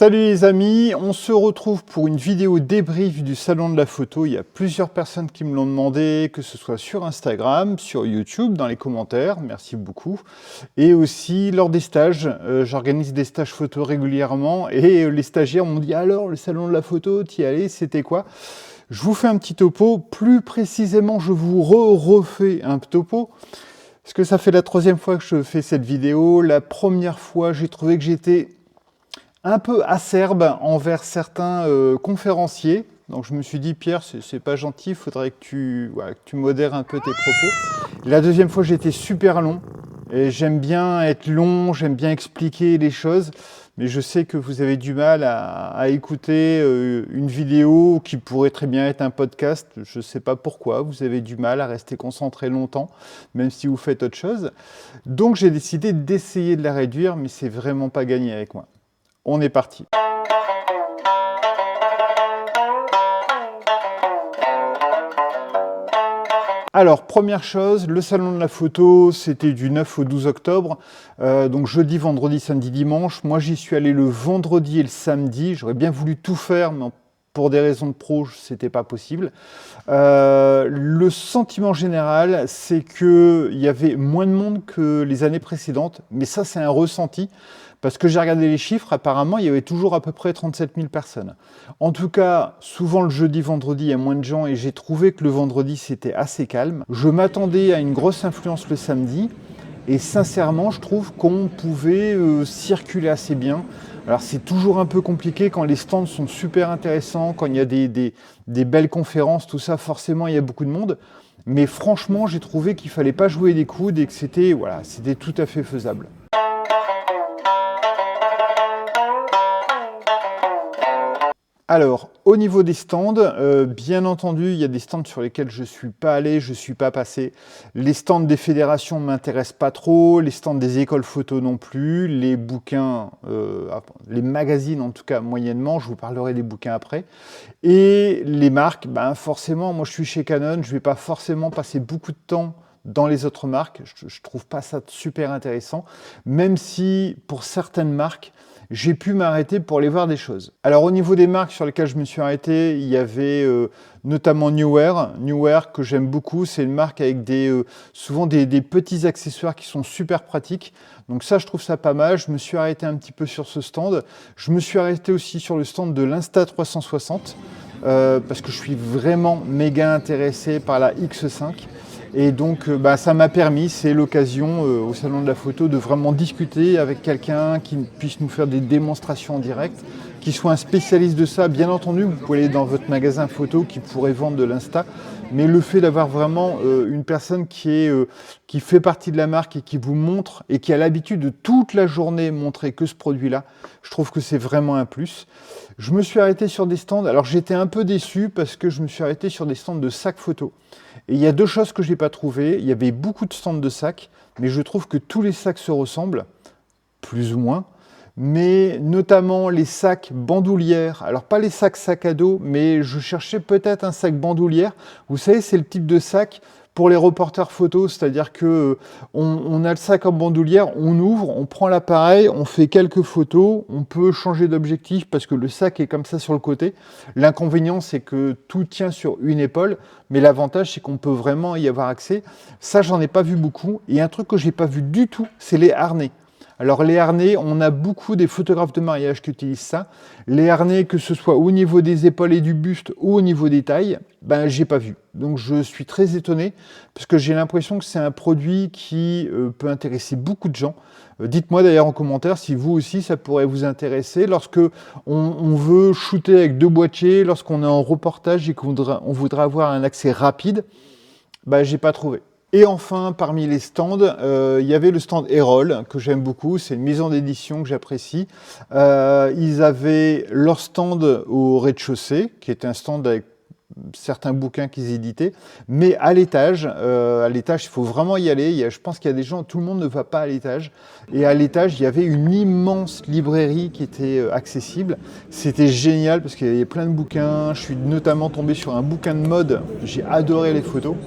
Salut les amis, on se retrouve pour une vidéo débrief du salon de la photo. Il y a plusieurs personnes qui me l'ont demandé, que ce soit sur Instagram, sur YouTube, dans les commentaires, merci beaucoup. Et aussi lors des stages, j'organise des stages photo régulièrement et les stagiaires m'ont dit alors le salon de la photo, t'y allais, c'était quoi? Je vous fais un petit topo, plus précisément je vous refais un topo. Parce que ça fait la troisième fois que je fais cette vidéo. La première fois, j'ai trouvé que j'étais un peu acerbe envers certains conférenciers. Donc je me suis dit, Pierre, c'est pas gentil, il faudrait que tu modères un peu tes propos. La deuxième fois, j'étais super long. Et j'aime bien être long, j'aime bien expliquer les choses. Mais je sais que vous avez du mal à écouter une vidéo qui pourrait très bien être un podcast. Je ne sais pas pourquoi, vous avez du mal à rester concentré longtemps, même si vous faites autre chose. Donc j'ai décidé d'essayer de la réduire, mais c'est vraiment pas gagné avec moi. On est parti. Alors, première chose, le salon de la photo, c'était du 9 au 12 octobre, donc jeudi, vendredi, samedi, dimanche. Moi, j'y suis allé le vendredi et le samedi. J'aurais bien voulu tout faire, mais pour des raisons de pro, c'était pas possible. Le sentiment général, c'est qu'il y avait moins de monde que les années précédentes, mais ça, c'est un ressenti. Parce que j'ai regardé les chiffres, apparemment, il y avait toujours à peu près 37 000 personnes. En tout cas, souvent le jeudi, vendredi, il y a moins de gens et j'ai trouvé que le vendredi, c'était assez calme. Je m'attendais à une grosse influence le samedi et sincèrement, je trouve qu'on pouvait circuler assez bien. Alors c'est toujours un peu compliqué quand les stands sont super intéressants, quand il y a des belles conférences, tout ça, forcément, il y a beaucoup de monde. Mais franchement, j'ai trouvé qu'il ne fallait pas jouer des coudes et que c'était tout à fait faisable. Alors, au niveau des stands, bien entendu, il y a des stands sur lesquels je ne suis pas allé, je ne suis pas passé. Les stands des fédérations ne m'intéressent pas trop, les stands des écoles photo non plus, les bouquins, les magazines en tout cas moyennement, je vous parlerai des bouquins après. Et les marques, ben forcément, moi je suis chez Canon, je ne vais pas forcément passer beaucoup de temps dans les autres marques, je ne trouve pas ça super intéressant, même si pour certaines marques, j'ai pu m'arrêter pour aller voir des choses. Alors au niveau des marques sur lesquelles je me suis arrêté, il y avait notamment Neewer. Neewer que j'aime beaucoup, c'est une marque avec souvent des petits accessoires qui sont super pratiques. Donc ça, je trouve ça pas mal. Je me suis arrêté un petit peu sur ce stand. Je me suis arrêté aussi sur le stand de l'Insta360 parce que je suis vraiment méga intéressé par la X5. Et donc, ça m'a permis, c'est l'occasion au Salon de la Photo de vraiment discuter avec quelqu'un qui puisse nous faire des démonstrations en direct, qui soit un spécialiste de ça. Bien entendu, vous pouvez aller dans votre magasin photo qui pourrait vendre de l'Insta, mais le fait d'avoir vraiment une personne qui fait partie de la marque et qui vous montre et qui a l'habitude de toute la journée montrer que ce produit-là, je trouve que c'est vraiment un plus. Je me suis arrêté sur des stands, alors j'étais un peu déçu parce que je me suis arrêté sur des stands de sacs photo. Et il y a deux choses que je n'ai pas trouvées. Il y avait beaucoup de stands de sacs, mais je trouve que tous les sacs se ressemblent, plus ou moins. Mais notamment les sacs bandoulières. Alors pas les sacs à dos, mais je cherchais peut-être un sac bandoulière. Vous savez, c'est le type de sac pour les reporters photos, c'est-à-dire que on a le sac en bandoulière, on ouvre, on prend l'appareil, on fait quelques photos, on peut changer d'objectif parce que le sac est comme ça sur le côté. L'inconvénient, c'est que tout tient sur une épaule, mais l'avantage, c'est qu'on peut vraiment y avoir accès. Ça, j'en ai pas vu beaucoup. Et un truc que j'ai pas vu du tout, c'est les harnais. Alors les harnais, on a beaucoup des photographes de mariage qui utilisent ça. Les harnais, que ce soit au niveau des épaules et du buste ou au niveau des tailles, j'ai pas vu. Donc je suis très étonné parce que j'ai l'impression que c'est un produit qui peut intéresser beaucoup de gens. Dites-moi d'ailleurs en commentaire si vous aussi ça pourrait vous intéresser. Lorsque on veut shooter avec deux boîtiers, lorsqu'on est en reportage et qu'on voudrait avoir un accès rapide, j'ai pas trouvé. Et enfin, parmi les stands, il y avait le stand Erol, que j'aime beaucoup, c'est une maison d'édition que j'apprécie. Ils avaient leur stand au rez-de-chaussée, qui était un stand avec certains bouquins qu'ils éditaient, mais à l'étage, il faut vraiment y aller. Je pense qu'il y a des gens, tout le monde ne va pas à l'étage. Et à l'étage, il y avait une immense librairie qui était accessible. C'était génial parce qu'il y avait plein de bouquins. Je suis notamment tombé sur un bouquin de mode. J'ai adoré les photos.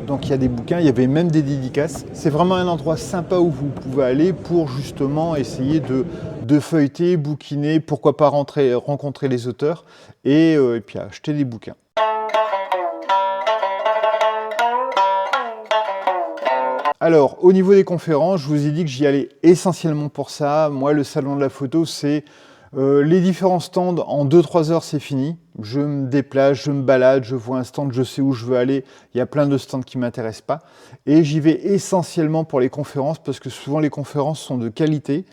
Donc il y a des bouquins, il y avait même des dédicaces. C'est vraiment un endroit sympa où vous pouvez aller pour justement essayer de feuilleter, bouquiner, pourquoi pas rencontrer les auteurs et puis acheter des bouquins. Alors, au niveau des conférences, je vous ai dit que j'y allais essentiellement pour ça. Moi, le salon de la photo, c'est les différents stands. En 2-3 heures, c'est fini. Je me déplace, je me balade, je vois un stand, je sais où je veux aller. Il y a plein de stands qui ne m'intéressent pas. Et j'y vais essentiellement pour les conférences parce que souvent, les conférences sont de qualité.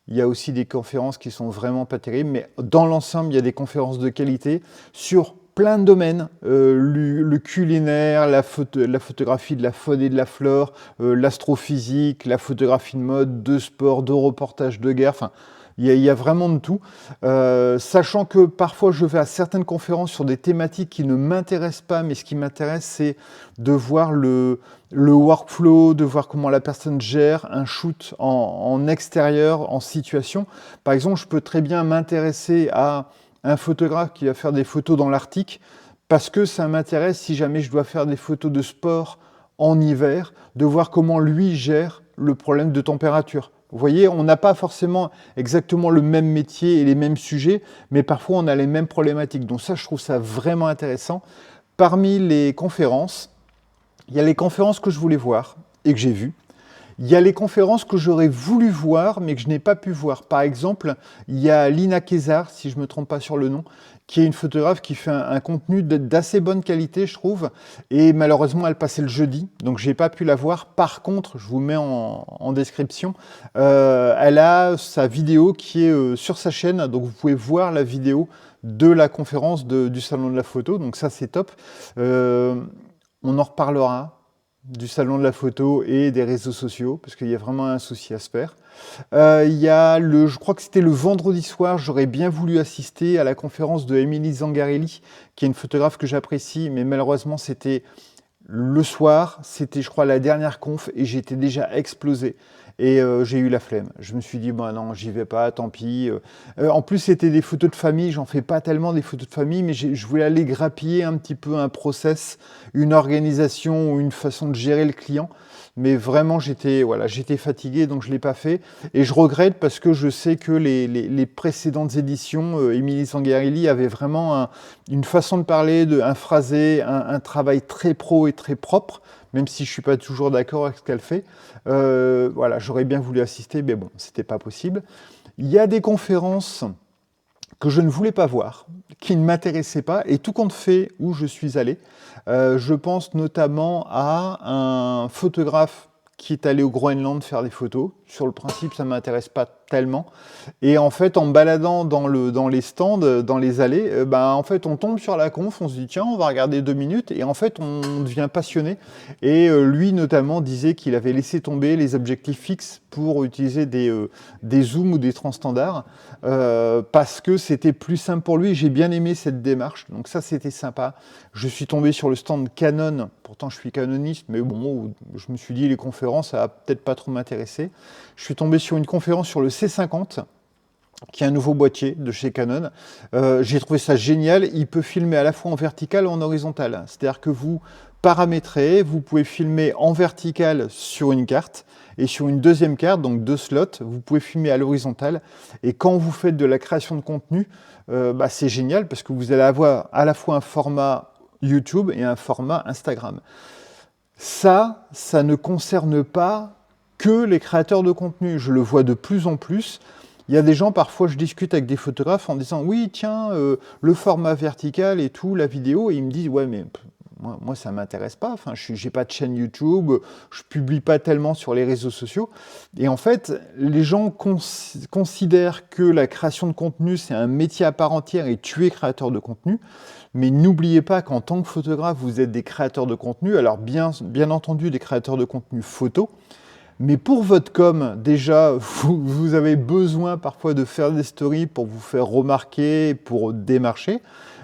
Il y a aussi des conférences qui sont vraiment pas terribles, mais dans l'ensemble, il y a des conférences de qualité sur plein de domaines, le culinaire, la photographie de la faune et de la flore, l'astrophysique, la photographie de mode, de sport, de reportage de guerre, enfin, il y a vraiment de tout. Sachant que parfois je vais à certaines conférences sur des thématiques qui ne m'intéressent pas, mais ce qui m'intéresse, c'est de voir le workflow, de voir comment la personne gère un shoot en extérieur, en situation. Par exemple, je peux très bien m'intéresser à un photographe qui va faire des photos dans l'Arctique, parce que ça m'intéresse si jamais je dois faire des photos de sport en hiver, de voir comment lui gère le problème de température. Vous voyez, on n'a pas forcément exactement le même métier et les mêmes sujets, mais parfois on a les mêmes problématiques. Donc ça, je trouve ça vraiment intéressant. Parmi les conférences, il y a les conférences que je voulais voir et que j'ai vues. Il y a les conférences que j'aurais voulu voir, mais que je n'ai pas pu voir. Par exemple, il y a Lina Kézard, si je ne me trompe pas sur le nom, qui est une photographe qui fait un contenu d'assez bonne qualité, je trouve. Et malheureusement, elle passait le jeudi, donc je n'ai pas pu la voir. Par contre, je vous mets en description, elle a sa vidéo qui est sur sa chaîne, donc vous pouvez voir la vidéo de la conférence du Salon de la Photo, donc ça c'est top. On en reparlera du salon de la photo et des réseaux sociaux, parce qu'il y a vraiment un souci à se faire. Il y a je crois que c'était le vendredi soir, j'aurais bien voulu assister à la conférence de Émilie Zangarelli, qui est une photographe que j'apprécie, mais malheureusement c'était le soir, c'était je crois la dernière conf, et j'étais déjà explosé. Et j'ai eu la flemme. Je me suis dit, bon non, j'y vais pas, tant pis. En plus, c'était des photos de famille. J'en fais pas tellement des photos de famille, mais je voulais aller grappiller un petit peu un process, une organisation ou une façon de gérer le client. Mais vraiment, j'étais fatigué, donc je l'ai pas fait. Et je regrette parce que je sais que les précédentes éditions, Émilie Zangarelli avait vraiment une façon de parler, un phrasé, un travail très pro et très propre, même si je suis pas toujours d'accord avec ce qu'elle fait. Voilà, j'aurais bien voulu assister, mais bon, c'était pas possible. Il y a des conférences que je ne voulais pas voir, qui ne m'intéressaient pas, et tout compte fait où je suis allé. Je pense notamment à un photographe qui est allé au Groenland faire des photos. Sur le principe, ça ne m'intéresse pas tellement. Et en fait, en me baladant dans les stands, dans les allées, en fait, on tombe sur la conf, on se dit, tiens, on va regarder 2 minutes. Et en fait, on devient passionné. Et lui, notamment, disait qu'il avait laissé tomber les objectifs fixes pour utiliser des zooms ou des transstandards, parce que c'était plus simple pour lui. J'ai bien aimé cette démarche. Donc ça, c'était sympa. Je suis tombé sur le stand Canon. Pourtant, je suis canoniste, mais bon, je me suis dit, les conférences, ça va peut-être pas trop m'intéresser. Je suis tombé sur une conférence sur le C50, qui est un nouveau boîtier de chez Canon. J'ai trouvé ça génial. Il peut filmer à la fois en vertical et en horizontal. C'est-à-dire que vous paramétrez, vous pouvez filmer en vertical sur une carte et sur une deuxième carte, donc 2 slots, vous pouvez filmer à l'horizontale. Et quand vous faites de la création de contenu, c'est génial parce que vous allez avoir à la fois un format YouTube et un format Instagram. Ça ne concerne pas que les créateurs de contenu. Je le vois de plus en plus. Il y a des gens, parfois je discute avec des photographes en disant oui, tiens, le format vertical et tout, la vidéo, et ils me disent ouais, mais moi ça ne m'intéresse pas. Enfin, je n'ai pas de chaîne YouTube, je ne publie pas tellement sur les réseaux sociaux. Et en fait, les gens considèrent que la création de contenu, c'est un métier à part entière et tu es créateur de contenu. Mais n'oubliez pas qu'en tant que photographe, vous êtes des créateurs de contenu. Alors bien entendu, des créateurs de contenu photo. Mais pour votre com, déjà, vous avez besoin parfois de faire des stories pour vous faire remarquer, pour démarcher.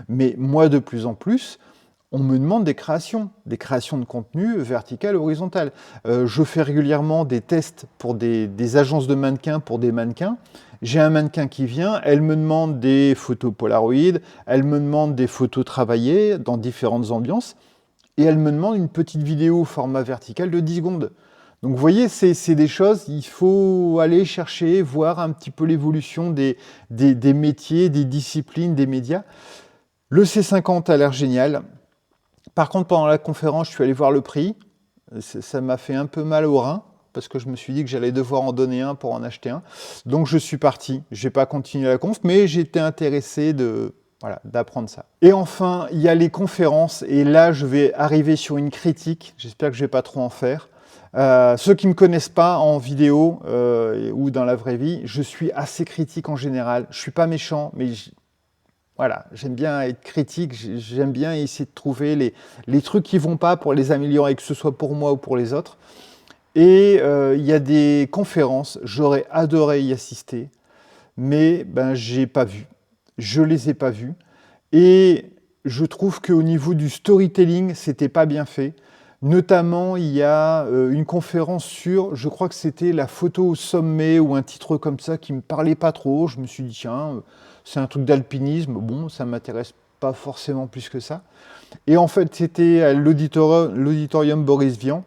Mais moi, de plus en plus, on me demande des créations de contenu verticales, horizontales. Je fais régulièrement des tests pour des agences de mannequins, pour des mannequins. J'ai un mannequin qui vient, elle me demande des photos Polaroid, elle me demande des photos travaillées dans différentes ambiances. et elle me demande une petite vidéo au format vertical de 10 secondes. Donc vous voyez, c'est des choses, il faut aller chercher, voir un petit peu l'évolution des métiers, des disciplines, des médias. Le C50 a l'air génial. Par contre, pendant la conférence, je suis allé voir le prix. Ça m'a fait un peu mal au rein, parce que je me suis dit que j'allais devoir en donner un pour en acheter un. Donc je suis parti. Je n'ai pas continué la conf, mais j'étais intéressé d'apprendre ça. Et enfin, il y a les conférences, et là, je vais arriver sur une critique. J'espère que je ne vais pas trop en faire. Ceux qui ne me connaissent pas en vidéo ou dans la vraie vie, je suis assez critique en général. Je ne suis pas méchant, mais voilà, j'aime bien être critique, j'aime bien essayer de trouver les trucs qui ne vont pas pour les améliorer, que ce soit pour moi ou pour les autres. Et il y a des conférences, j'aurais adoré y assister, mais j'ai pas vu. Je les ai pas vues. Et je trouve qu'au niveau du storytelling, c'était pas bien fait. Notamment, il y a une conférence sur, je crois que c'était la photo au sommet ou un titre comme ça qui me parlait pas trop. Je me suis dit, tiens, c'est un truc d'alpinisme. Bon, ça m'intéresse pas forcément plus que ça. Et en fait, c'était à l'auditorium Boris Vian.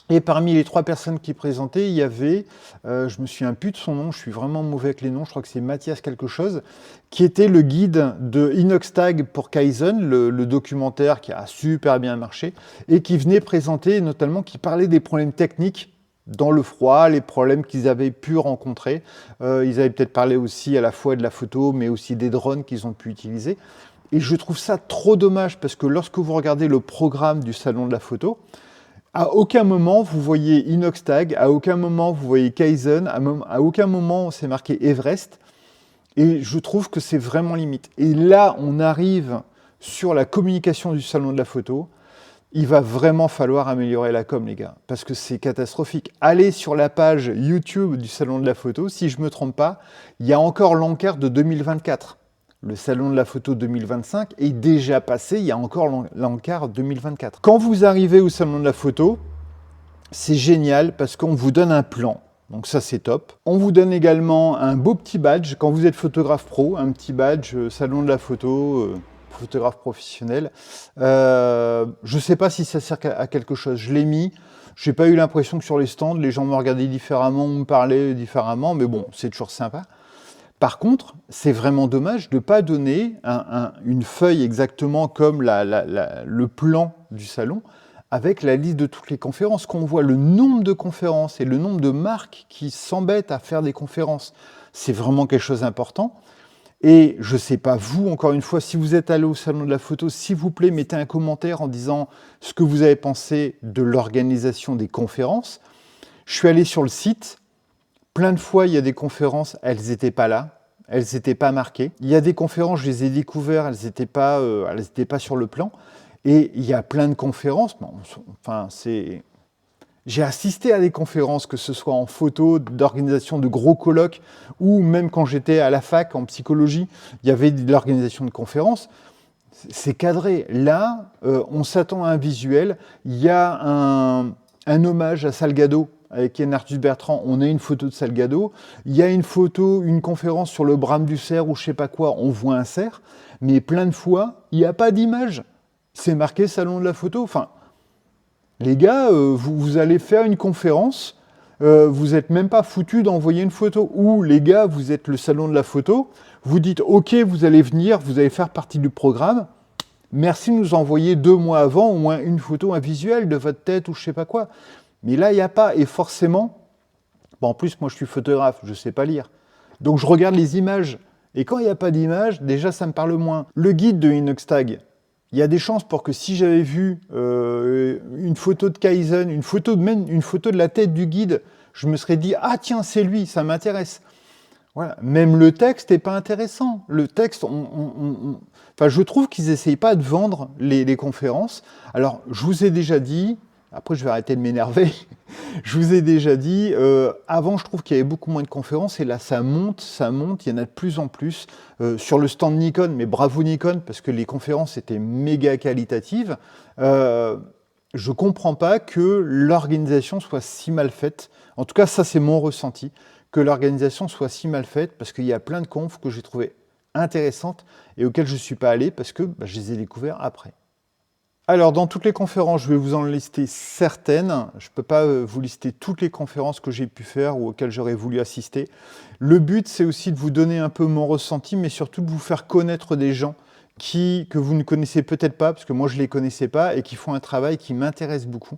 Et parmi les 3 personnes qui présentaient, il y avait, je me souviens plus de son nom, je suis vraiment mauvais avec les noms, je crois que c'est Mathias quelque chose, qui était le guide de Inoxtag pour Kaizen, le documentaire qui a super bien marché, et qui venait présenter, notamment, qui parlait des problèmes techniques dans le froid, les problèmes qu'ils avaient pu rencontrer. Ils avaient peut-être parlé aussi à la fois de la photo, mais aussi des drones qu'ils ont pu utiliser. Et je trouve ça trop dommage, parce que lorsque vous regardez le programme du Salon de la photo, à aucun moment vous voyez Inoxtag, à aucun moment vous voyez Kaizen, à aucun moment c'est marqué Everest. Et je trouve que c'est vraiment limite. Et là, on arrive sur la communication du salon de la photo. Il va vraiment falloir améliorer la com, les gars, parce que c'est catastrophique. Allez sur la page YouTube du salon de la photo, si je ne me trompe pas, il y a encore l'encart de 2024. Le salon de la photo 2025 est déjà passé, il y a encore l'encart 2024. Quand vous arrivez au salon de la photo, c'est génial parce qu'on vous donne un plan. Donc ça, c'est top. On vous donne également un beau petit badge quand vous êtes photographe pro, un petit badge salon de la photo, photographe professionnel. Je ne sais pas si ça sert à quelque chose. Je l'ai mis. Je n'ai pas eu l'impression que sur les stands, les gens me regardaient différemment ou me parlaient différemment, mais bon, c'est toujours sympa. Par contre, c'est vraiment dommage de ne pas donner une feuille exactement comme le plan du salon avec la liste de toutes les conférences. Quand on voit le nombre de conférences et le nombre de marques qui s'embêtent à faire des conférences, c'est vraiment quelque chose d'important. Et je ne sais pas vous, encore une fois, si vous êtes allé au salon de la photo, s'il vous plaît, mettez un commentaire en disant ce que vous avez pensé de l'organisation des conférences. Je suis allé sur le site. Plein de fois, il y a des conférences, elles n'étaient pas là, elles n'étaient pas marquées. Il y a des conférences, je les ai découvertes, elles n'étaient pas sur le plan. Et il y a plein de conférences. J'ai assisté à des conférences, que ce soit en photo, d'organisation de gros colloques, ou même quand j'étais à la fac en psychologie, il y avait de l'organisation de conférences. C'est cadré. Là, on s'attend à un visuel. Il y a un hommage à Salgado avec Yann Arthus Bertrand. On a une photo de Salgado. Il y a une photo, une conférence sur le brame du cerf ou je sais pas quoi. On voit un cerf. Mais plein de fois, il n'y a pas d'image. C'est marqué salon de la photo. Enfin, les gars, vous allez faire une conférence. Vous n'êtes même pas foutu d'envoyer une photo. Ou les gars, vous êtes le salon de la photo. Vous dites, OK, vous allez venir, vous allez faire partie du programme. Merci de nous envoyer 2 mois avant au moins une photo, un visuel de votre tête ou je sais pas quoi. Mais là, il n'y a pas. Et forcément, en plus, moi, je suis photographe, je ne sais pas lire. Donc, je regarde les images. Et quand il n'y a pas d'image, déjà, ça me parle moins. Le guide de Inoxtag, il y a des chances pour que si j'avais vu une photo de Kaizen, même une photo de la tête du guide, je me serais dit « Ah tiens, c'est lui, ça m'intéresse ». Voilà. Même le texte n'est pas intéressant. Le texte, Enfin, je trouve qu'ils n'essayent pas de vendre les conférences. Alors, je vous ai déjà dit, après je vais arrêter de m'énerver, je vous ai déjà dit, avant je trouve qu'il y avait beaucoup moins de conférences, et là ça monte, il y en a de plus en plus. Sur le stand Nikon, mais bravo Nikon, parce que les conférences étaient méga qualitatives. Je ne comprends pas que l'organisation soit si mal faite. En tout cas, ça c'est mon ressenti, que l'organisation soit si mal faite, parce qu'il y a plein de confs que j'ai trouvées intéressantes et auxquelles je ne suis pas allé parce que je les ai découverts après. Alors, dans toutes les conférences, je vais vous en lister certaines. Je ne peux pas vous lister toutes les conférences que j'ai pu faire ou auxquelles j'aurais voulu assister. Le but, c'est aussi de vous donner un peu mon ressenti, mais surtout de vous faire connaître des gens que vous ne connaissez peut-être pas, parce que moi je ne les connaissais pas, et qui font un travail qui m'intéresse beaucoup.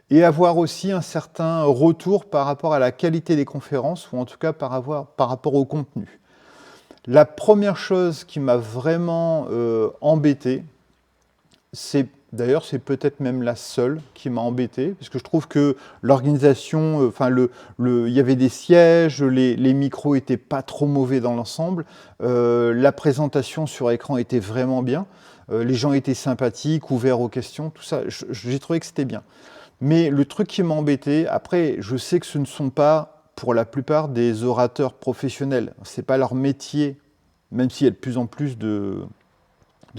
Et avoir aussi un certain retour par rapport à la qualité des conférences, ou en tout cas par rapport au contenu. La première chose qui m'a vraiment embêté, d'ailleurs, c'est peut-être même la seule qui m'a embêté, parce que je trouve que l'organisation, il y avait des sièges, les micros étaient pas trop mauvais dans l'ensemble, la présentation sur écran était vraiment bien, les gens étaient sympathiques, ouverts aux questions, tout ça, j'ai trouvé que c'était bien. Mais le truc qui m'a embêté, après, je sais que ce ne sont pas, pour la plupart, des orateurs professionnels, c'est pas leur métier, même s'il y a de plus en plus de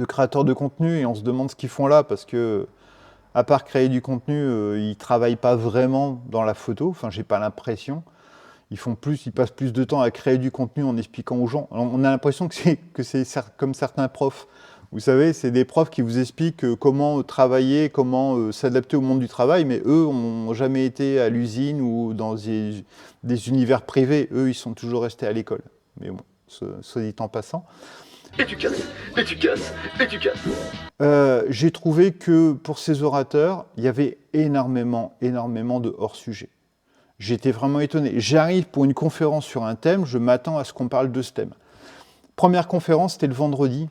créateurs de contenu et on se demande ce qu'ils font là parce que, à part créer du contenu, ils ne travaillent pas vraiment dans la photo. Enfin, j'ai pas l'impression. Ils passent plus de temps à créer du contenu en expliquant aux gens. Alors, on a l'impression que c'est comme certains profs. Vous savez, c'est des profs qui vous expliquent comment travailler, comment s'adapter au monde du travail, mais eux n'ont jamais été à l'usine ou dans des univers privés. Eux, ils sont toujours restés à l'école. Mais bon, soit dit en passant. Et tu casses, et tu casses, et tu casses. J'ai trouvé que pour ces orateurs, il y avait énormément de hors-sujet. J'étais vraiment étonné. J'arrive pour une conférence sur un thème, je m'attends à ce qu'on parle de ce thème. Première conférence, c'était le vendredi.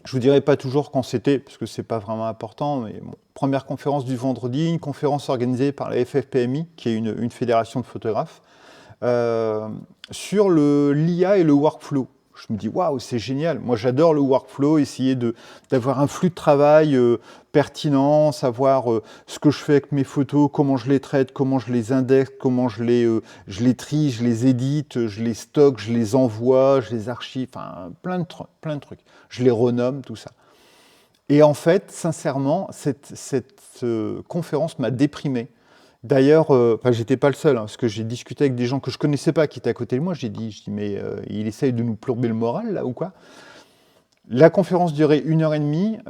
Je vous dirai pas toujours quand c'était, parce que c'est pas vraiment important, mais bon. Première conférence du vendredi, une conférence organisée par la FFPMI, qui est une fédération de photographes, sur l'IA et le workflow. Je me dis, waouh, c'est génial. Moi, j'adore le workflow, essayer d'avoir un flux de travail pertinent, savoir ce que je fais avec mes photos, comment je les traite, comment je les indexe, comment je les trie, je les édite, je les stocke, je les envoie, je les archive, enfin, plein de trucs. Je les renomme, tout ça. Et en fait, sincèrement, cette conférence m'a déprimé. D'ailleurs, j'étais pas le seul, hein, parce que j'ai discuté avec des gens que je connaissais pas, qui étaient à côté de moi. J'ai dit, mais il essaye de nous plomber le moral, là, ou quoi? La conférence durait 1h30.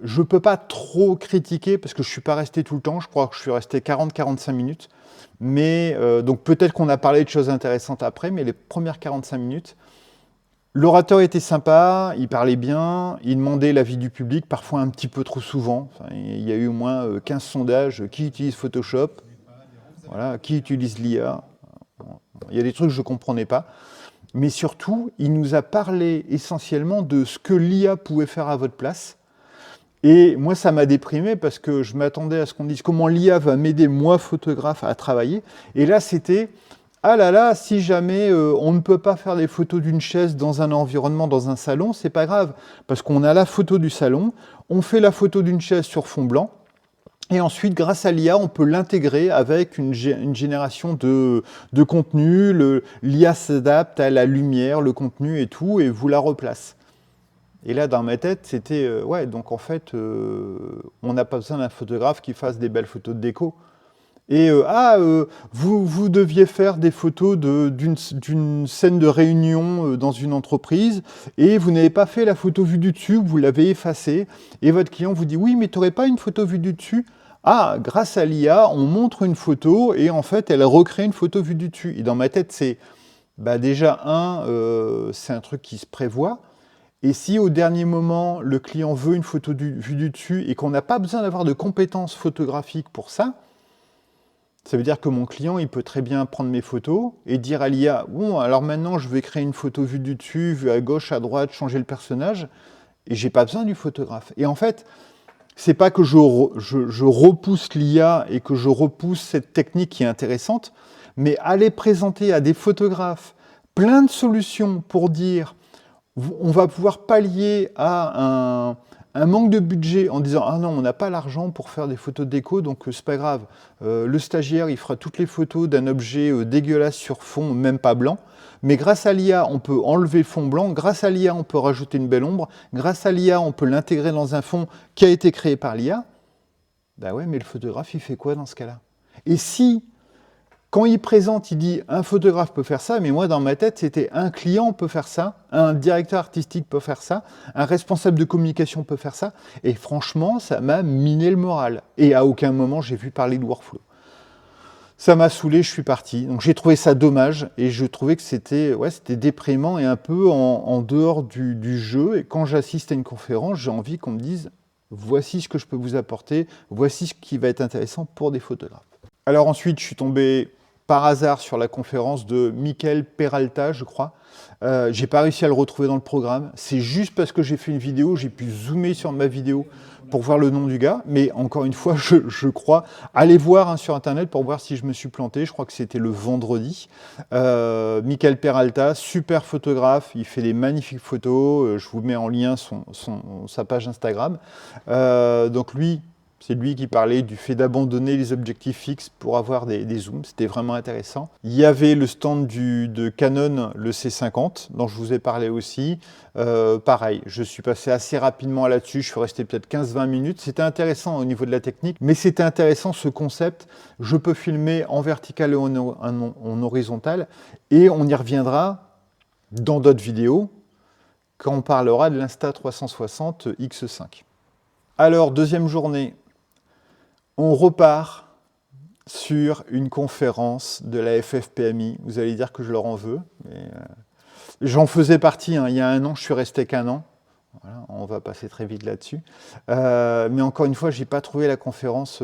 Je peux pas trop critiquer, parce que je suis pas resté tout le temps. Je crois que je suis resté 40-45 minutes. Mais, donc peut-être qu'on a parlé de choses intéressantes après, mais les premières 45 minutes, l'orateur était sympa, il parlait bien, il demandait l'avis du public, parfois un petit peu trop souvent. Enfin, il y a eu au moins 15 sondages. Qui utilise Photoshop? Voilà, qui utilise l'IA? Il y a des trucs que je ne comprenais pas. Mais surtout, il nous a parlé essentiellement de ce que l'IA pouvait faire à votre place. Et moi, ça m'a déprimé parce que je m'attendais à ce qu'on dise comment l'IA va m'aider, moi, photographe, à travailler. Et là, c'était... Ah là là, si jamais on ne peut pas faire des photos d'une chaise dans un environnement, dans un salon, c'est pas grave, parce qu'on a la photo du salon, on fait la photo d'une chaise sur fond blanc, et ensuite, grâce à l'IA, on peut l'intégrer avec une génération de contenu. L'IA s'adapte à la lumière, le contenu et tout, et vous la replace. Et là, dans ma tête, c'était, ouais, donc en fait, on n'a pas besoin d'un photographe qui fasse des belles photos de déco. Et vous deviez faire des photos d'une scène de réunion dans une entreprise et vous n'avez pas fait la photo vue du dessus, vous l'avez effacée et votre client vous dit oui mais tu n'aurais pas une photo vue du dessus? Ah, grâce à l'IA, on montre une photo et en fait elle recrée une photo vue du dessus. Et dans ma tête c'est déjà c'est un truc qui se prévoit. Et si au dernier moment le client veut une photo vue du dessus et qu'on n'a pas besoin d'avoir de compétences photographiques pour ça, ça veut dire que mon client, il peut très bien prendre mes photos et dire à l'IA, bon, alors maintenant, je vais créer une photo vue du dessus, vue à gauche, à droite, changer le personnage, et j'ai pas besoin du photographe. Et en fait, c'est pas que je repousse l'IA et que je repousse cette technique qui est intéressante, mais aller présenter à des photographes plein de solutions pour dire, on va pouvoir pallier à un manque de budget en disant « Ah non, on n'a pas l'argent pour faire des photos de déco, donc c'est pas grave. Le stagiaire, il fera toutes les photos d'un objet dégueulasse sur fond, même pas blanc. Mais grâce à l'IA, on peut enlever le fond blanc. Grâce à l'IA, on peut rajouter une belle ombre. Grâce à l'IA, on peut l'intégrer dans un fond qui a été créé par l'IA. » Ben ouais, mais le photographe, il fait quoi dans ce cas-là? Et si Quand il présente, il dit un photographe peut faire ça, mais moi dans ma tête c'était un client peut faire ça, un directeur artistique peut faire ça, un responsable de communication peut faire ça, et franchement ça m'a miné le moral. Et à aucun moment j'ai vu parler de workflow. Ça m'a saoulé, je suis parti. Donc j'ai trouvé ça dommage et je trouvais que c'était déprimant et un peu en dehors du jeu. Et quand j'assiste à une conférence, j'ai envie qu'on me dise voici ce que je peux vous apporter, voici ce qui va être intéressant pour des photographes. Alors ensuite, je suis tombé par hasard sur la conférence de Michael Peralta, je crois. J'ai pas réussi à le retrouver dans le programme. C'est juste parce que j'ai fait une vidéo, j'ai pu zoomer sur ma vidéo pour voir le nom du gars. Mais encore une fois, je crois, allez voir sur Internet pour voir si je me suis planté. Je crois que c'était le vendredi. Michael Peralta, super photographe. Il fait des magnifiques photos. Je vous mets en lien sa page Instagram. Donc lui... C'est lui qui parlait du fait d'abandonner les objectifs fixes pour avoir des zooms. C'était vraiment intéressant. Il y avait le stand de Canon, le C50, dont je vous ai parlé aussi. Pareil, je suis passé assez rapidement là-dessus. Je suis resté peut-être 15-20 minutes. C'était intéressant au niveau de la technique, mais c'était intéressant ce concept. Je peux filmer en vertical et en horizontal. Et on y reviendra dans d'autres vidéos quand on parlera de l'Insta360 X5. Alors, deuxième journée. On repart sur une conférence de la FFPMI. Vous allez dire que je leur en veux. J'en faisais partie. Il y a un an, je suis resté qu'un an. Voilà, on va passer très vite là-dessus. Mais encore une fois, je n'ai pas trouvé la conférence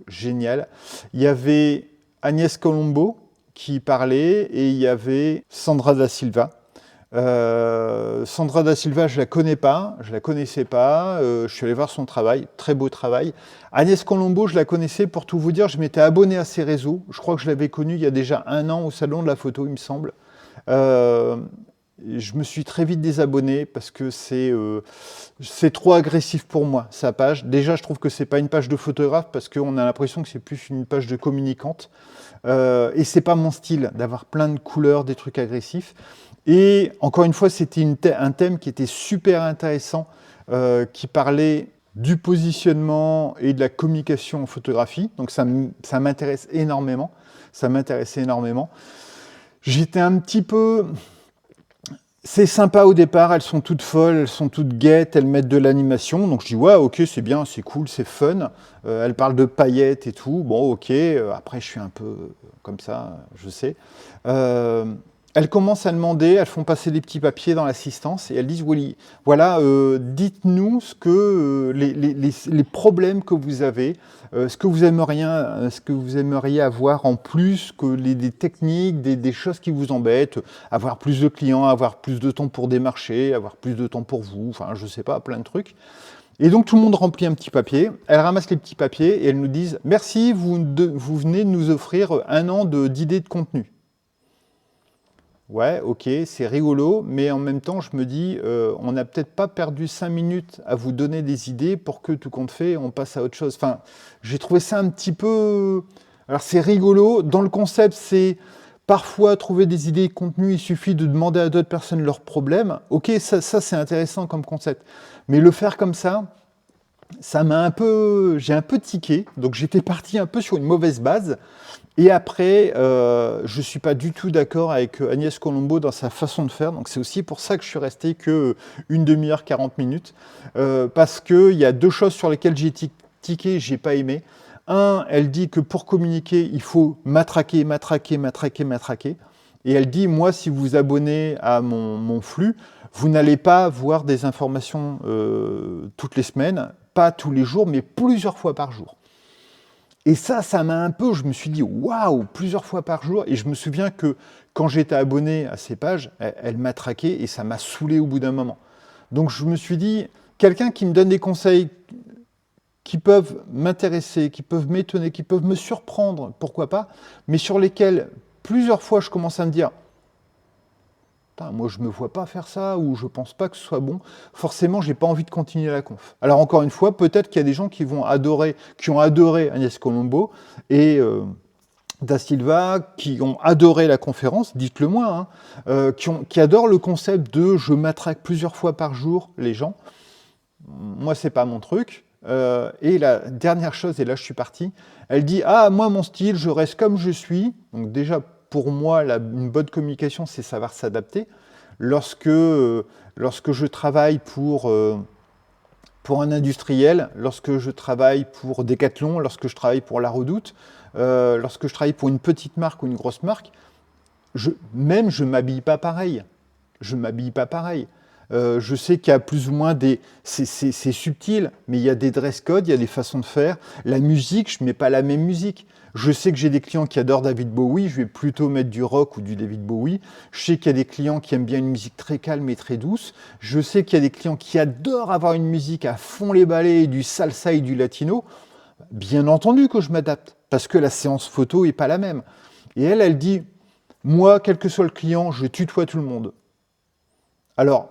géniale. Il y avait Agnès Colombo qui parlait et il y avait Sandra da Silva. Sandra da Silva, je la connais pas, je la connaissais pas, je suis allé voir son travail, très beau travail. Agnès Colombo, je la connaissais, pour tout vous dire, je m'étais abonné à ses réseaux, je crois que je l'avais connue il y a déjà un an au Salon de la Photo, il me semble. Je me suis très vite désabonné parce que c'est trop agressif pour moi, sa page. Déjà, je trouve que c'est pas une page de photographe parce qu'on a l'impression que c'est plus une page de communicante. Et c'est pas mon style d'avoir plein de couleurs, des trucs agressifs. Et encore une fois, c'était un thème qui était super intéressant, qui parlait du positionnement et de la communication en photographie. Donc ça m'intéresse énormément. Ça m'intéressait énormément. J'étais un petit peu... C'est sympa au départ, elles sont toutes folles, elles sont toutes gaites, elles mettent de l'animation. Donc je dis ouais, ok, c'est bien, c'est cool, c'est fun. Elles parlent de paillettes et tout. Bon, ok, après je suis un peu comme ça, je sais. Elles commencent à demander, elles font passer des petits papiers dans l'assistance et elles disent oui, voilà, dites-nous ce que les problèmes que vous avez, ce que vous aimeriez avoir en plus que des techniques, des choses qui vous embêtent, avoir plus de clients, avoir plus de temps pour démarcher, avoir plus de temps pour vous, enfin je sais pas, plein de trucs. Et donc tout le monde remplit un petit papier, elles ramassent les petits papiers et elles nous disent « Merci, vous venez de nous offrir un an d'idées de contenu ». Ouais, ok, c'est rigolo, mais en même temps, je me dis, on n'a peut-être pas perdu 5 minutes à vous donner des idées pour que tout compte fait, on passe à autre chose. Enfin, j'ai trouvé ça un petit peu... Alors, c'est rigolo. Dans le concept, c'est parfois trouver des idées de contenu, il suffit de demander à d'autres personnes leurs problèmes. Ok, ça c'est intéressant comme concept. Mais le faire comme ça m'a un peu... J'ai un peu tiqué. Donc, j'étais parti un peu sur une mauvaise base. Et après, je ne suis pas du tout d'accord avec Agnès Colombo dans sa façon de faire. Donc c'est aussi pour ça que je suis resté que 1 demi-heure, 40 minutes. Parce qu'il y a deux choses sur lesquelles j'ai tiqué, je n'ai pas aimé. Un, elle dit que pour communiquer, il faut matraquer. Et elle dit, moi, si vous vous abonnez à mon flux, vous n'allez pas voir des informations toutes les semaines, pas tous les jours, mais plusieurs fois par jour. Et ça m'a un peu, je me suis dit, waouh, plusieurs fois par jour. Et je me souviens que quand j'étais abonné à ces pages, elle m'a traqué et ça m'a saoulé au bout d'un moment. Donc je me suis dit, quelqu'un qui me donne des conseils qui peuvent m'intéresser, qui peuvent m'étonner, qui peuvent me surprendre, pourquoi pas, mais sur lesquels plusieurs fois je commence à me dire, moi je me vois pas faire ça ou je pense pas que ce soit bon, forcément j'ai pas envie de continuer la conf. Alors encore une fois, peut-être qu'il y a des gens qui ont adoré Agnès Colombo et Da Silva, qui ont adoré la conférence, dites-le moi, hein, qui adorent le concept de je m'attraque plusieurs fois par jour les gens. Moi c'est pas mon truc. Et la dernière chose, et là je suis parti, elle dit: ah, moi mon style, je reste comme je suis. Donc déjà, pour moi, une bonne communication, c'est savoir s'adapter. Lorsque, lorsque je travaille pour un industriel, lorsque je travaille pour Decathlon, lorsque je travaille pour La Redoute, lorsque je travaille pour une petite marque ou une grosse marque, je ne m'habille pas pareil. Je m'habille pas pareil. Je sais qu'il y a plus ou moins des... C'est subtil, mais il y a des dress codes, il y a des façons de faire. La musique, je ne mets pas la même musique. Je sais que j'ai des clients qui adorent David Bowie, je vais plutôt mettre du rock ou du David Bowie. Je sais qu'il y a des clients qui aiment bien une musique très calme et très douce. Je sais qu'il y a des clients qui adorent avoir une musique à fond les balais, du salsa et du latino. Bien entendu que je m'adapte, parce que la séance photo n'est pas la même. Et elle dit, moi, quel que soit le client, je tutoie tout le monde. Alors,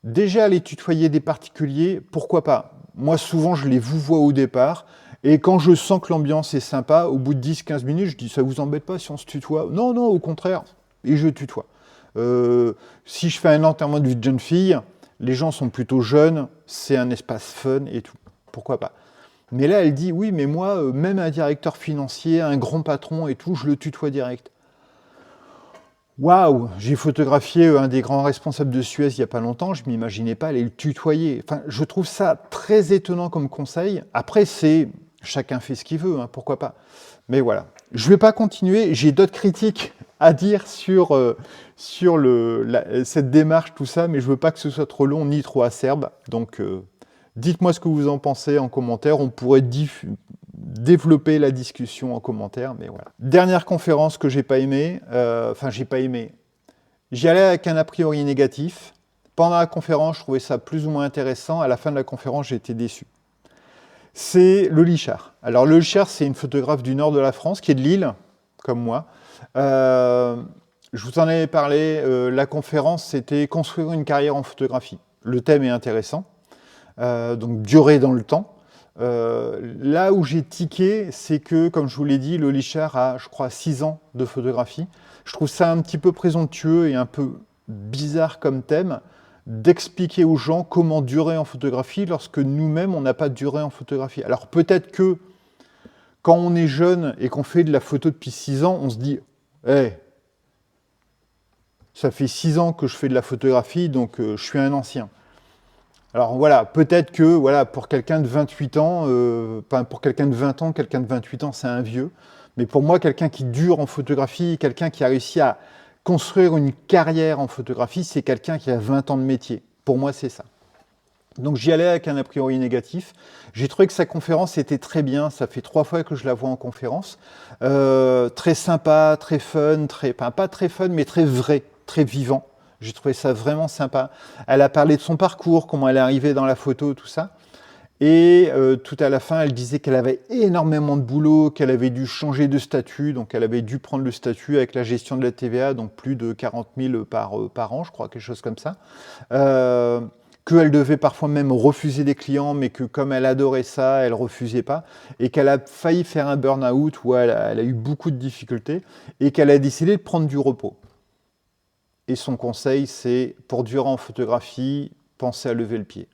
déjà, les tutoyer des particuliers, pourquoi pas? Moi, souvent, je les vouvoie au départ. Et quand je sens que l'ambiance est sympa, au bout de 10-15 minutes, je dis, ça vous embête pas si on se tutoie? Non, non, au contraire. Et je tutoie. Si je fais un enterrement de vie de jeune fille, les gens sont plutôt jeunes, c'est un espace fun et tout. Pourquoi pas? Mais là, elle dit, oui, mais moi, même un directeur financier, un grand patron et tout, je le tutoie direct. Waouh, j'ai photographié un des grands responsables de Suez il n'y a pas longtemps, je ne m'imaginais pas aller le tutoyer. Enfin, je trouve ça très étonnant comme conseil. Après, c'est chacun fait ce qu'il veut, hein, pourquoi pas. Mais voilà, je ne vais pas continuer, j'ai d'autres critiques à dire sur, cette démarche, tout ça, mais je ne veux pas que ce soit trop long ni trop acerbe. Donc, dites-moi ce que vous en pensez en commentaire, on pourrait développer la discussion en commentaire, mais voilà. Dernière conférence que j'ai pas aimée, j'ai pas aimé. J'y allais avec un a priori négatif. Pendant la conférence, je trouvais ça plus ou moins intéressant. À la fin de la conférence, j'ai été déçu. C'est le Lichard. Alors le Lichard, c'est une photographe du nord de la France, qui est de Lille, comme moi. Je vous en avais parlé, la conférence, c'était construire une carrière en photographie. Le thème est intéressant, donc durer dans le temps. Là où j'ai tiqué, c'est que, comme je vous l'ai dit, le Lichard a, je crois, 6 ans de photographie. Je trouve ça un petit peu présomptueux et un peu bizarre comme thème d'expliquer aux gens comment durer en photographie lorsque nous-mêmes, on n'a pas duré en photographie. Alors peut-être que quand on est jeune et qu'on fait de la photo depuis 6 ans, on se dit « Hey, ça fait 6 ans que je fais de la photographie, donc je suis un ancien ». Alors voilà, peut-être que voilà, pour quelqu'un de 28 ans, pour quelqu'un de 20 ans, quelqu'un de 28 ans, c'est un vieux. Mais pour moi, quelqu'un qui dure en photographie, quelqu'un qui a réussi à construire une carrière en photographie, c'est quelqu'un qui a 20 ans de métier. Pour moi, c'est ça. Donc j'y allais avec un a priori négatif. J'ai trouvé que sa conférence était très bien. Ça fait 3 fois que je la vois en conférence. Très sympa, très fun, pas très fun, mais très vrai, très vivant. J'ai trouvé ça vraiment sympa. Elle a parlé de son parcours, comment elle est arrivée dans la photo, tout ça. Et tout à la fin, elle disait qu'elle avait énormément de boulot, qu'elle avait dû changer de statut, donc elle avait dû prendre le statut avec la gestion de la TVA, donc plus de 40 000 par an, je crois, quelque chose comme ça. Qu'elle devait parfois même refuser des clients, mais que comme elle adorait ça, elle ne refusait pas, et qu'elle a failli faire un burn-out où elle a eu beaucoup de difficultés, et qu'elle a décidé de prendre du repos. Et son conseil, c'est, pour durer en photographie, pensez à lever le pied.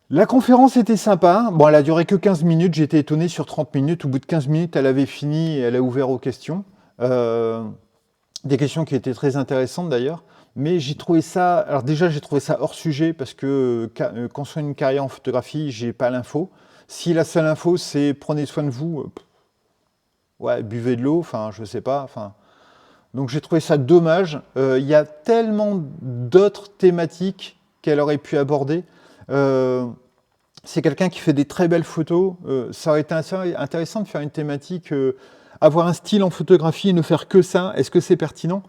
La conférence était sympa. Bon, elle a duré que 15 minutes. J'étais étonné sur 30 minutes. Au bout de 15 minutes, elle avait fini et elle a ouvert aux questions. Des questions qui étaient très intéressantes d'ailleurs. Mais j'ai trouvé ça... Alors déjà, j'ai trouvé ça hors sujet parce que construire une carrière en photographie, j'ai pas l'info. Si la seule info, c'est prenez soin de vous, ouais, buvez de l'eau, enfin, je sais pas, enfin... Donc j'ai trouvé ça dommage. Il y a tellement d'autres thématiques qu'elle aurait pu aborder. C'est quelqu'un qui fait des très belles photos. Ça aurait été intéressant de faire une thématique, avoir un style en photographie et ne faire que ça. Est-ce que c'est pertinent?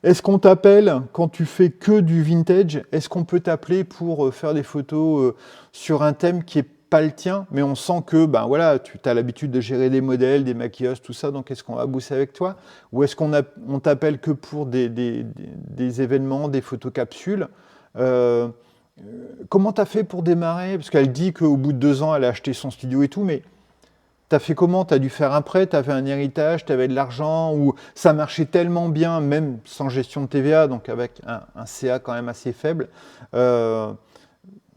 Est-ce qu'on t'appelle quand tu fais que du vintage? Est-ce qu'on peut t'appeler pour faire des photos sur un thème qui n'est pas le tien, mais on sent que ben voilà, tu as l'habitude de gérer des modèles, des maquilleuses, tout ça, donc est-ce qu'on va bosser avec toi? Ou est-ce qu'on t'appelle que pour des événements, des photos capsules? Comment tu as fait pour démarrer? Parce qu'elle dit qu'au bout de 2 ans, elle a acheté son studio et tout, mais tu as fait comment? Tu as dû faire un prêt, tu avais un héritage, tu avais de l'argent, ou ça marchait tellement bien, même sans gestion de TVA, donc avec un CA quand même assez faible.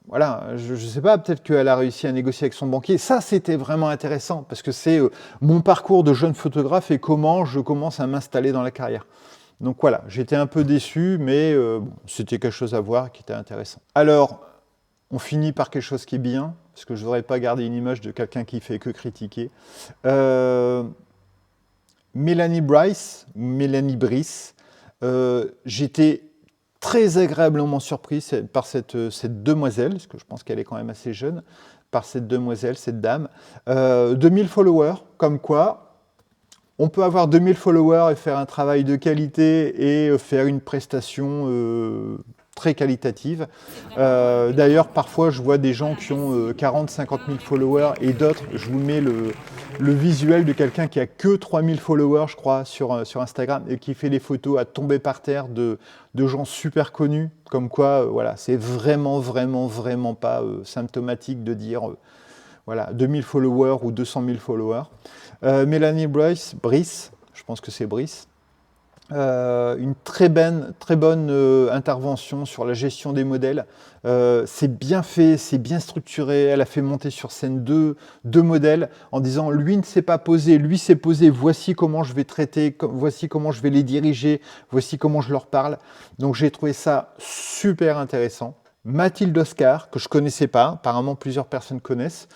voilà, je ne sais pas, peut-être qu'elle a réussi à négocier avec son banquier. Ça, c'était vraiment intéressant, parce que c'est mon parcours de jeune photographe et comment je commence à m'installer dans la carrière. Donc voilà, j'étais un peu déçu, mais bon, c'était quelque chose à voir qui était intéressant. Alors, on finit par quelque chose qui est bien, parce que je ne voudrais pas garder une image de quelqu'un qui fait que critiquer. Mélanie Brice, j'étais très agréablement surpris par cette demoiselle, parce que je pense qu'elle est quand même assez jeune, par cette demoiselle, cette dame. 2000 followers, comme quoi on peut avoir 2000 followers et faire un travail de qualité et faire une prestation très qualitative. D'ailleurs, parfois, je vois des gens qui ont 40, 50 000 followers et d'autres, je vous mets le visuel de quelqu'un qui a que 3000 followers, je crois, sur Instagram et qui fait des photos à tomber par terre de gens super connus. Comme quoi, voilà, c'est vraiment pas symptomatique de dire voilà, 2000 followers ou 200 000 followers. Mélanie Brice, je pense que c'est Brice, une très bonne intervention sur la gestion des modèles. C'est bien fait, c'est bien structuré. Elle a fait monter sur scène deux modèles en disant lui ne s'est pas posé, lui s'est posé, voici comment je vais traiter, voici comment je vais les diriger, voici comment je leur parle. Donc j'ai trouvé ça super intéressant. Mathilde Oscar, que je ne connaissais pas, apparemment plusieurs personnes connaissent,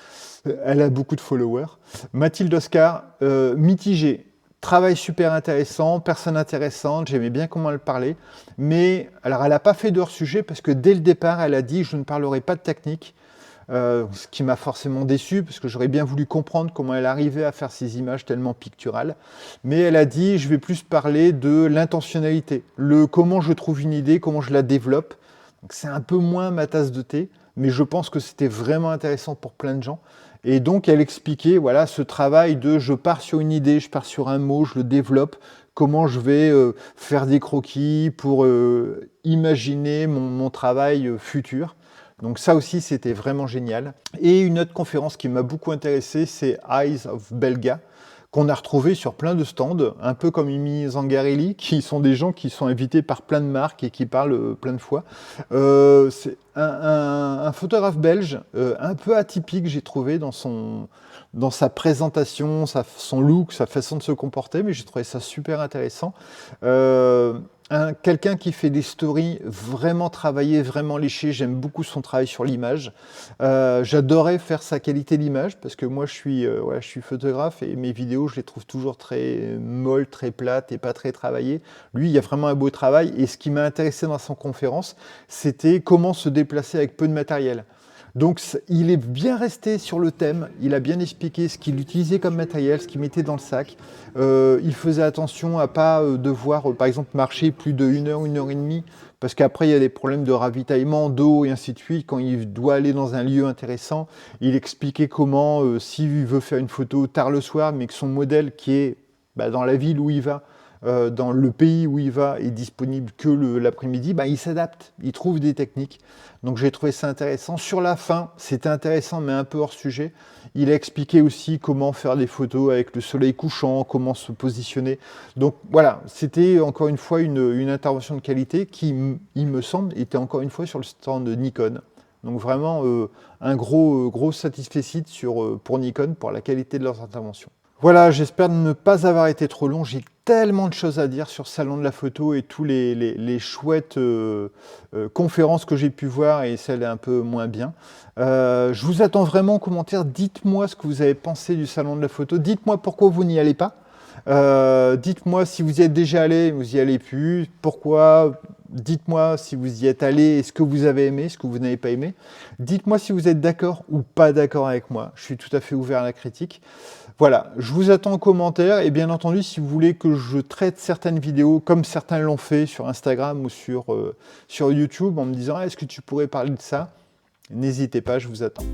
elle a beaucoup de followers. Mathilde Oscar, mitigée. Travail super intéressant, personne intéressante, j'aimais bien comment elle parlait, mais alors elle n'a pas fait de hors-sujet parce que dès le départ, elle a dit « je ne parlerai pas de technique », ce qui m'a forcément déçu parce que j'aurais bien voulu comprendre comment elle arrivait à faire ces images tellement picturales, mais elle a dit « je vais plus parler de l'intentionnalité, comment je trouve une idée, comment je la développe ». Donc c'est un peu moins ma tasse de thé, mais je pense que c'était vraiment intéressant pour plein de gens. Et donc, elle expliquait voilà, ce travail de je pars sur une idée, je pars sur un mot, je le développe, comment je vais faire des croquis pour imaginer mon travail futur. Donc ça aussi, c'était vraiment génial. Et une autre conférence qui m'a beaucoup intéressé, c'est Eyes of Belga, qu'on a retrouvé sur plein de stands, un peu comme Mimi Zangarelli, qui sont des gens qui sont invités par plein de marques et qui parlent plein de fois. C'est un photographe belge, un peu atypique, j'ai trouvé, dans sa présentation, son look, sa façon de se comporter, mais j'ai trouvé ça super intéressant. Quelqu'un qui fait des stories vraiment travaillées, vraiment léchées. J'aime beaucoup son travail sur l'image. J'adorais faire sa qualité d'image parce que moi je suis photographe et mes vidéos je les trouve toujours très molles, très plates et pas très travaillées. Lui il y a vraiment un beau travail et ce qui m'a intéressé dans son conférence c'était comment se déplacer avec peu de matériel. Donc il est bien resté sur le thème, il a bien expliqué ce qu'il utilisait comme matériel, ce qu'il mettait dans le sac. Il faisait attention à pas devoir, par exemple, marcher plus de 1 heure, 1 heure et demie, parce qu'après il y a des problèmes de ravitaillement, d'eau et ainsi de suite. Quand il doit aller dans un lieu intéressant, il expliquait comment, s'il veut faire une photo tard le soir, mais que son modèle qui est dans la ville où il va, dans le pays où il va est disponible que l'après-midi, il s'adapte, il trouve des techniques. Donc j'ai trouvé ça intéressant. Sur la fin, c'était intéressant mais un peu hors sujet. Il a expliqué aussi comment faire des photos avec le soleil couchant, comment se positionner. Donc voilà, c'était encore une fois une intervention de qualité qui, il me semble, était encore une fois sur le stand de Nikon. Donc vraiment un gros satisfecit pour Nikon pour la qualité de leurs interventions. Voilà, j'espère ne pas avoir été trop long. J'ai tellement de choses à dire sur le salon de la photo et tous les chouettes conférences que j'ai pu voir et celles un peu moins bien. Je vous attends vraiment en commentaire. Dites-moi ce que vous avez pensé du salon de la photo. Dites-moi pourquoi vous n'y allez pas. Dites-moi si vous y êtes déjà allé, vous y allez plus. Pourquoi? Dites-moi si vous y êtes allé, ce que vous avez aimé, ce que vous n'avez pas aimé. Dites-moi si vous êtes d'accord ou pas d'accord avec moi. Je suis tout à fait ouvert à la critique. Voilà, je vous attends en commentaire et bien entendu, si vous voulez que je traite certaines vidéos comme certains l'ont fait sur Instagram ou sur YouTube en me disant « Est-ce que tu pourrais parler de ça ?» N'hésitez pas, je vous attends.